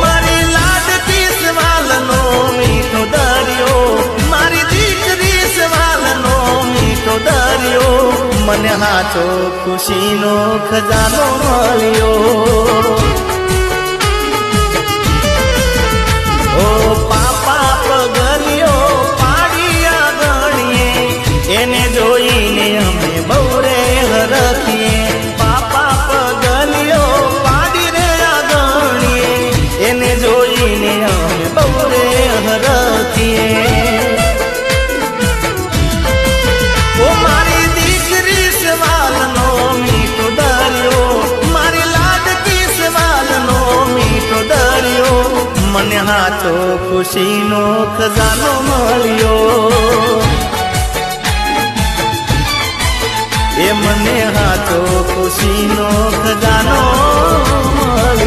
મારી લાડકી સવાલનો મીઠો દરિયો, મારી દીકરી સવાલનો મીઠો દરિયો, મને હાચો ખુશીનો ખજાનો મળ્યો. ઓ પાપા પગલિયો પાડિયા ગણીએ, એને જોઈને અમે બહુ રે હરખીએ. પાપા પગલિયો પાડી રે ગણીએ, એને જોઈને અમે બહુ રે હરખીએ. ઓ મારી દીકરી સવાલનો મીઠો દરિયો, મારી લાડકી સવાલનો મીઠો દરિયો, મને હાચો ખુશીનો ખજાનો મળ્યો. એ મને હાચો ખુશીનો ખજાનો મળ્યો.